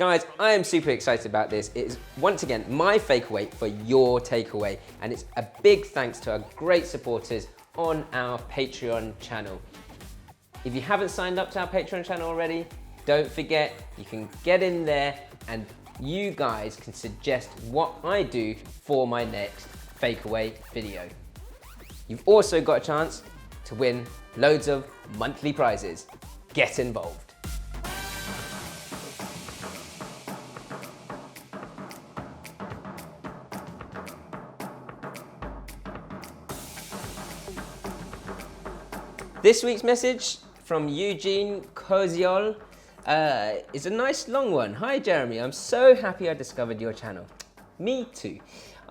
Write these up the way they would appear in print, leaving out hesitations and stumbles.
Guys, I am super excited about this. It is once again my Fakeaway for your takeaway, and it's a big thanks to our great supporters on our Patreon channel. If you haven't signed up to our Patreon channel already, don't forget, you can get in there and you guys can suggest what I do for my next Fakeaway video. You've also got a chance to win loads of monthly prizes. Get involved. This week's message from Eugene is a nice long one. Hi Jeremy, I'm so happy I discovered your channel. Me too.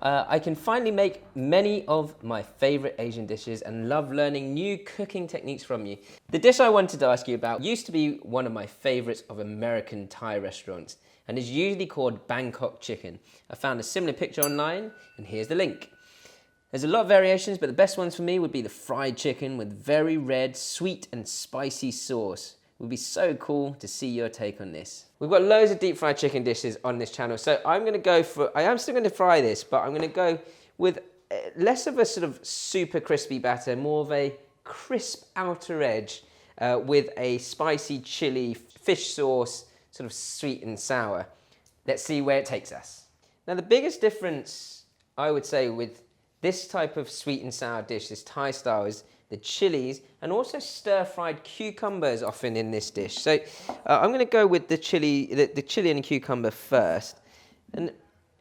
I can finally make many of my favorite Asian dishes and love learning new cooking techniques from you. The dish I wanted to ask you about used to be one of my favorites of American Thai restaurants and is usually called Bangkok chicken. I found a similar picture online and here's the link. There's a lot of variations, but the best ones for me would be the fried chicken with very red, sweet and spicy sauce. It would be so cool to see your take on this. We've got loads of deep fried chicken dishes on this channel, so I am still going to fry this, but I'm going to go with less of a sort of super crispy batter, more of a crisp outer edge with a spicy chili fish sauce, sort of sweet and sour. Let's see where it takes us. Now the biggest difference I would say with this type of sweet and sour dish, this Thai style, is the chilies and also stir-fried cucumbers often in this dish. So I'm going to go with the chili and the cucumber first. And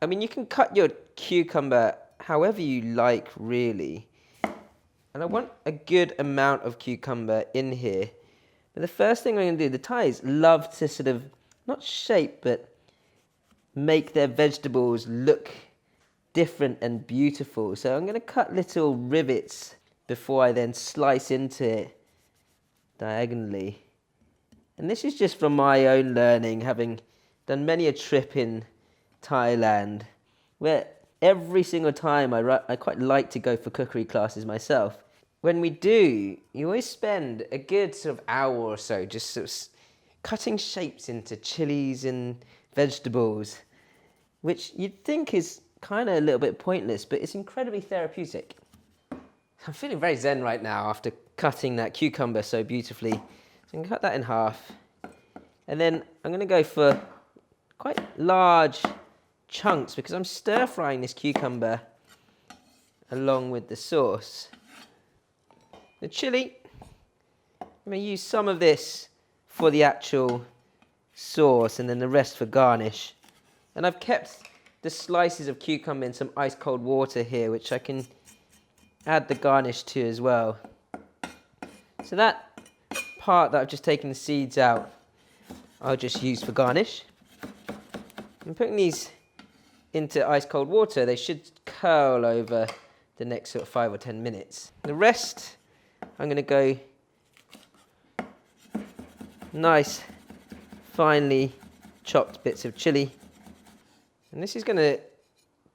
I mean, you can cut your cucumber however you like, really. And I want a good amount of cucumber in here. But the first thing I'm going to do, the Thais love to sort of, not shape, but make their vegetables look different and beautiful. So I'm going to cut little rivets before I then slice into it diagonally. And this is just from my own learning, having done many a trip in Thailand, where every single time I quite like to go for cookery classes myself. When we do, you always spend a good sort of hour or so just sort of cutting shapes into chilies and vegetables, which you'd think is kind of a little bit pointless, but it's incredibly therapeutic. I'm feeling very zen right now after cutting that cucumber so beautifully. So I'm going to cut that in half. And then I'm going to go for quite large chunks because I'm stir frying this cucumber along with the sauce. The chili, I'm going to use some of this for the actual sauce and then the rest for garnish. And I've kept the slices of cucumber in some ice cold water here, which I can add the garnish to as well. So that part that I've just taken the seeds out, I'll just use for garnish. I'm putting these into ice cold water. They should curl over the next sort of 5 or 10 minutes. The rest, I'm going to go nice, finely chopped bits of chili. And this is going to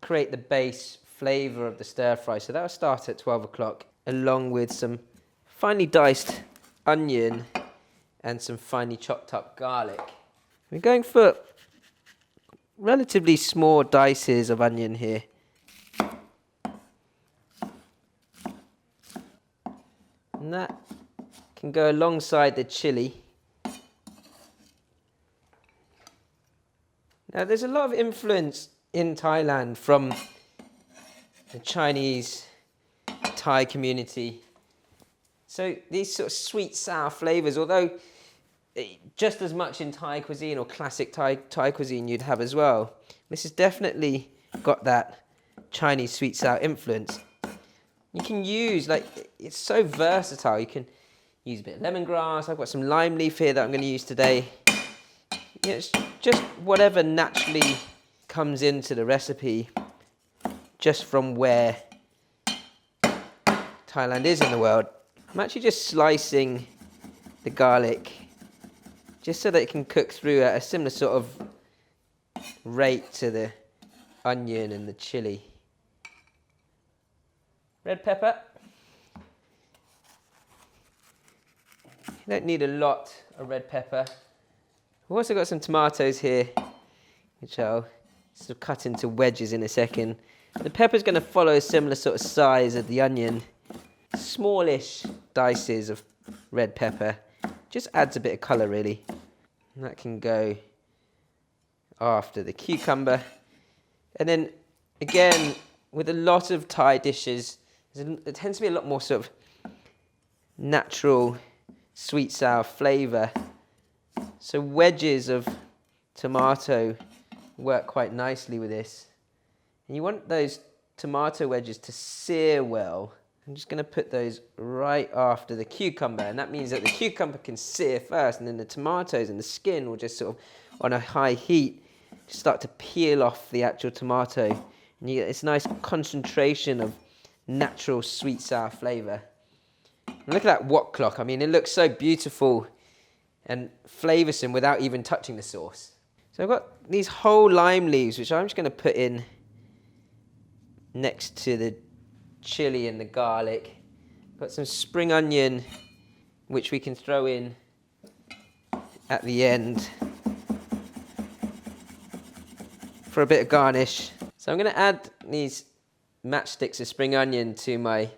create the base flavour of the stir fry. So that will start at 12 o'clock along with some finely diced onion and some finely chopped up garlic. We're going for relatively small dices of onion here. And that can go alongside the chili. Now, there's a lot of influence in Thailand from the Chinese Thai community. So these sort of sweet, sour flavors, although just as much in Thai cuisine or classic Thai cuisine you'd have as well, this has definitely got that Chinese sweet, sour influence. You can use, it's so versatile. You can use a bit of lemongrass. I've got some lime leaf here that I'm going to use today. It's just whatever naturally comes into the recipe just from where Thailand is in the world. I'm actually just slicing the garlic just so that it can cook through at a similar sort of rate to the onion and the chili. Red pepper. You don't need a lot of red pepper. We've also got some tomatoes here. which I'll sort of cut into wedges in a second. The pepper's going to follow a similar sort of size of the onion. Smallish dices of red pepper. Just adds a bit of colour really. And that can go after the cucumber. And then again, with a lot of Thai dishes, there tends to be a lot more sort of natural sweet sour flavour. So wedges of tomato work quite nicely with this. And you want those tomato wedges to sear well. I'm just going to put those right after the cucumber, and that means that the cucumber can sear first, and then the tomatoes and the skin will just sort of, on a high heat, just start to peel off the actual tomato. And you get this nice concentration of natural sweet sour flavour. Look at that wok clock. I mean, it looks so beautiful and flavoursome without even touching the sauce. So I've got these whole lime leaves, which I'm just going to put in next to the chili and the garlic. Got some spring onion, which we can throw in at the end for a bit of garnish. So I'm going to add these matchsticks of spring onion to my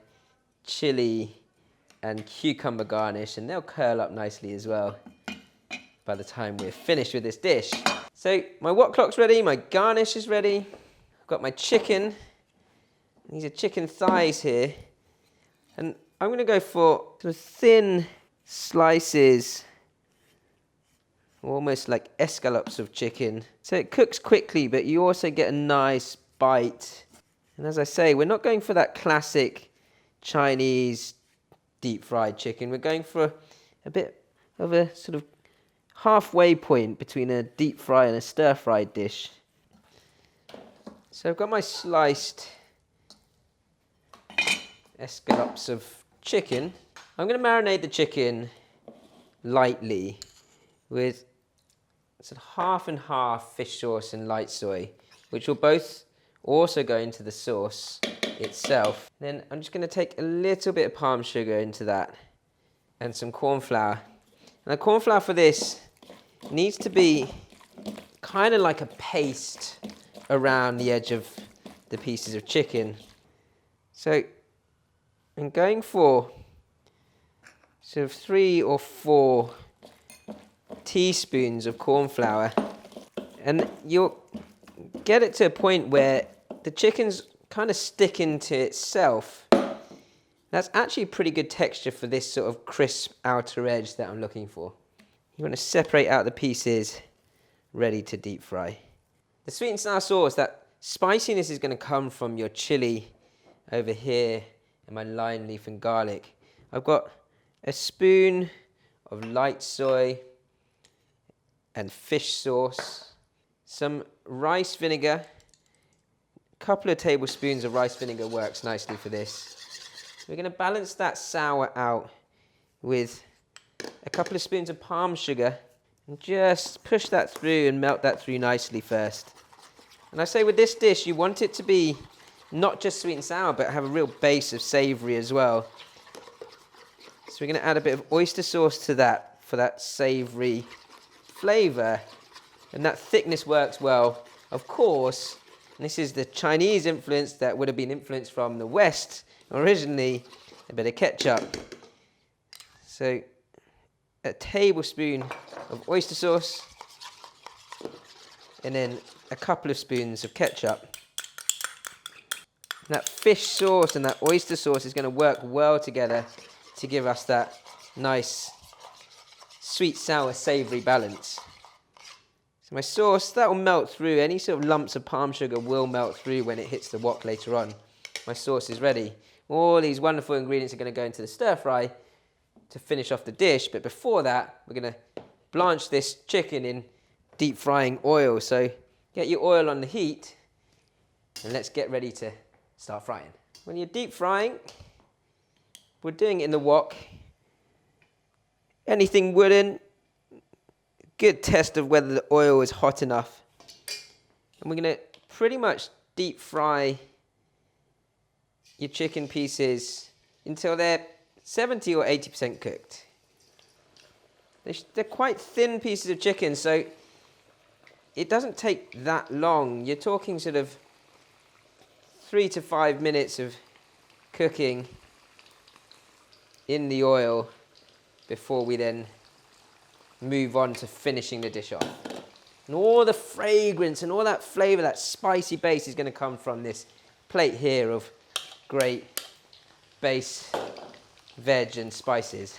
chili and cucumber garnish, and they'll curl up nicely as well by the time we're finished with this dish. So my wok clock's ready, my garnish is ready. I've got my chicken. These are chicken thighs here. And I'm going to go for sort of thin slices, almost like escallops of chicken. So it cooks quickly, but you also get a nice bite. And as I say, we're not going for that classic Chinese deep fried chicken. We're going for a bit of a sort of halfway point between a deep fry and a stir fried dish. So I've got my sliced escallops of chicken. I'm going to marinate the chicken lightly with sort of half and half fish sauce and light soy, which will both also go into the sauce itself. Then I'm just going to take a little bit of palm sugar into that and some corn flour. And the corn flour for this needs to be kind of like a paste around the edge of the pieces of chicken. So I'm going for sort of 3 or 4 teaspoons of corn flour, and you'll get it to a point where the chicken's kind of sticking to itself. That's actually a pretty good texture for this sort of crisp outer edge that I'm looking for. You want to separate out the pieces ready to deep fry. The sweet and sour sauce, that spiciness is going to come from your chili over here and my lime leaf and garlic. I've got a spoon of light soy and fish sauce, some rice vinegar. A couple of tablespoons of rice vinegar works nicely for this. We're going to balance that sour out with a couple of spoons of palm sugar and just push that through and melt that through nicely first. And I say with this dish, you want it to be not just sweet and sour, but have a real base of savoury as well. So we're going to add a bit of oyster sauce to that for that savoury flavour. And that thickness works well. Of course, this is the Chinese influence that would have been influenced from the West originally, a bit of ketchup. So a tablespoon of oyster sauce and then a couple of spoons of ketchup. And that fish sauce and that oyster sauce is going to work well together to give us that nice sweet, sour, savoury balance. So my sauce, that will melt through. Any sort of lumps of palm sugar will melt through when it hits the wok later on. My sauce is ready. All these wonderful ingredients are going to go into the stir fry to finish off the dish. But before that, we're going to blanch this chicken in deep frying oil. So get your oil on the heat and let's get ready to start frying. When you're deep frying, we're doing it in the wok. Anything wooden, good test of whether the oil is hot enough. And we're going to pretty much deep fry your chicken pieces until they're 70 or 80% cooked. They're quite thin pieces of chicken, so it doesn't take that long. You're talking sort of 3 to 5 minutes of cooking in the oil before we then move on to finishing the dish off. And all the fragrance and all that flavor, that spicy base is going to come from this plate here of great base veg and spices.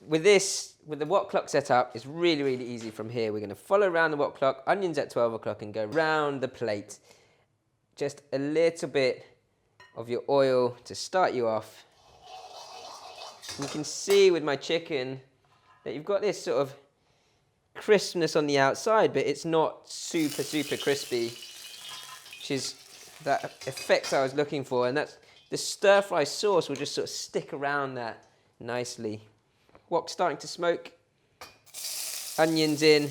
With this, with the wok clock set up, it's really, really easy from here. We're going to follow around the wok clock, onions at 12 o'clock, and go round the plate. Just a little bit of your oil to start you off. You can see with my chicken that you've got this sort of crispness on the outside, but it's not super, super crispy, which is that effect I was looking for. And that's the stir-fry sauce will just sort of stick around that nicely. Wok's starting to smoke. Onions in.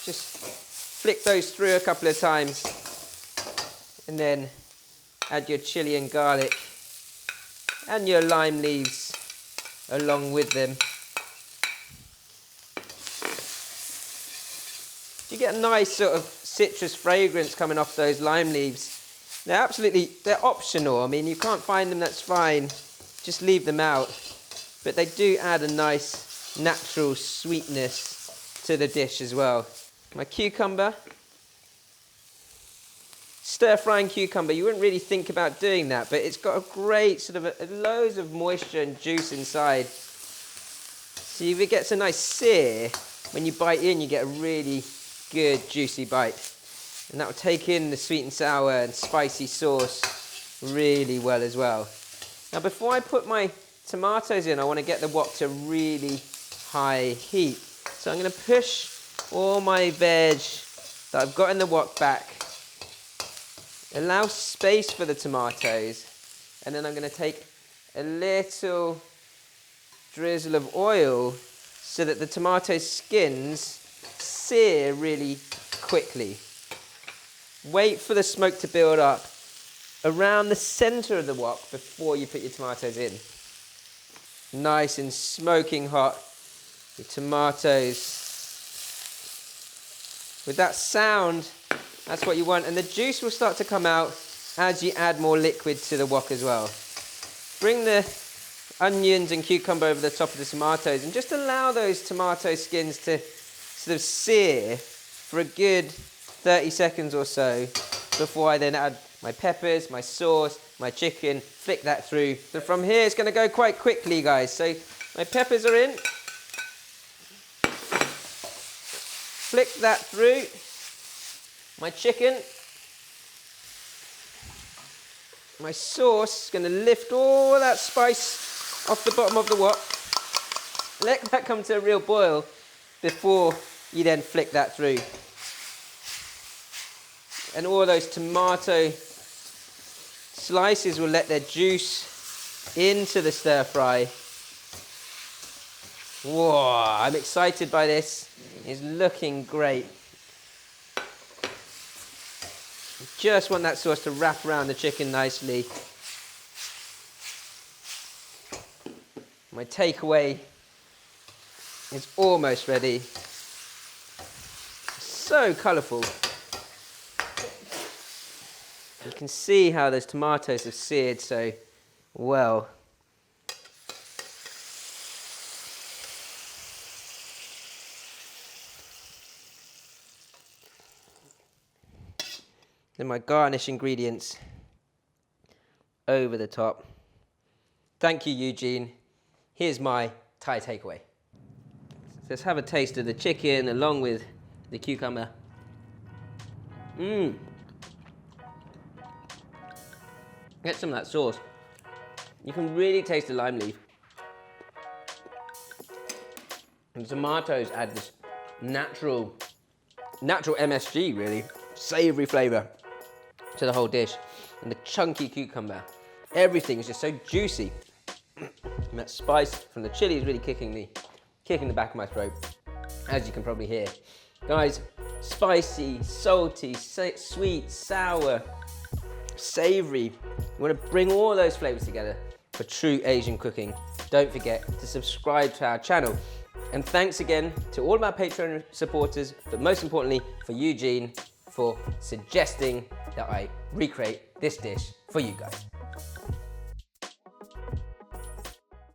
Just flick those through a couple of times and then add your chili and garlic and your lime leaves along with them. You get a nice sort of citrus fragrance coming off those lime leaves. They're optional. I mean, you can't find them, that's fine. Just leave them out. But they do add a nice natural sweetness to the dish as well. My cucumber. Stir-frying cucumber, you wouldn't really think about doing that, but it's got a great sort of loads of moisture and juice inside. So if it gets a nice sear, when you bite in, you get a really good juicy bite. And that will take in the sweet and sour and spicy sauce really well as well. Now before I put my tomatoes in, I want to get the wok to really high heat. So I'm going to push all my veg that I've got in the wok back. Allow space for the tomatoes, and then I'm going to take a little drizzle of oil so that the tomato skins sear really quickly. Wait for the smoke to build up around the center of the wok before you put your tomatoes in. Nice and smoking hot, your tomatoes. With that sound, that's what you want, and the juice will start to come out as you add more liquid to the wok as well. Bring the onions and cucumber over the top of the tomatoes and just allow those tomato skins to sort of sear for a good 30 seconds or so before I then add my peppers, my sauce, my chicken, flick that through. So from here it's going to go quite quickly, guys. So my peppers are in. Flick that through. My chicken, my sauce is going to lift all that spice off the bottom of the wok. Let that come to a real boil before you then flick that through. And all those tomato slices will let their juice into the stir fry. Whoa, I'm excited by this. It's looking great. Just want that sauce to wrap around the chicken nicely. My takeaway is almost ready. So colourful. You can see how those tomatoes have seared so well. Then my garnish ingredients over the top. Thank you, Eugene. Here's my Thai takeaway. So let's have a taste of the chicken along with the cucumber. Get some of that sauce. You can really taste the lime leaf. And the tomatoes add this natural MSG, really. Savoury flavour to the whole dish. And the chunky cucumber. Everything is just so juicy. And that spice from the chili is really kicking the back of my throat, as you can probably hear. Guys, spicy, salty, sweet, sour, savoury. You want to bring all those flavours together. for true Asian cooking. Don't forget to subscribe to our channel. And thanks again to all of our Patreon supporters, but most importantly for Eugene for suggesting that I recreate this dish for you guys.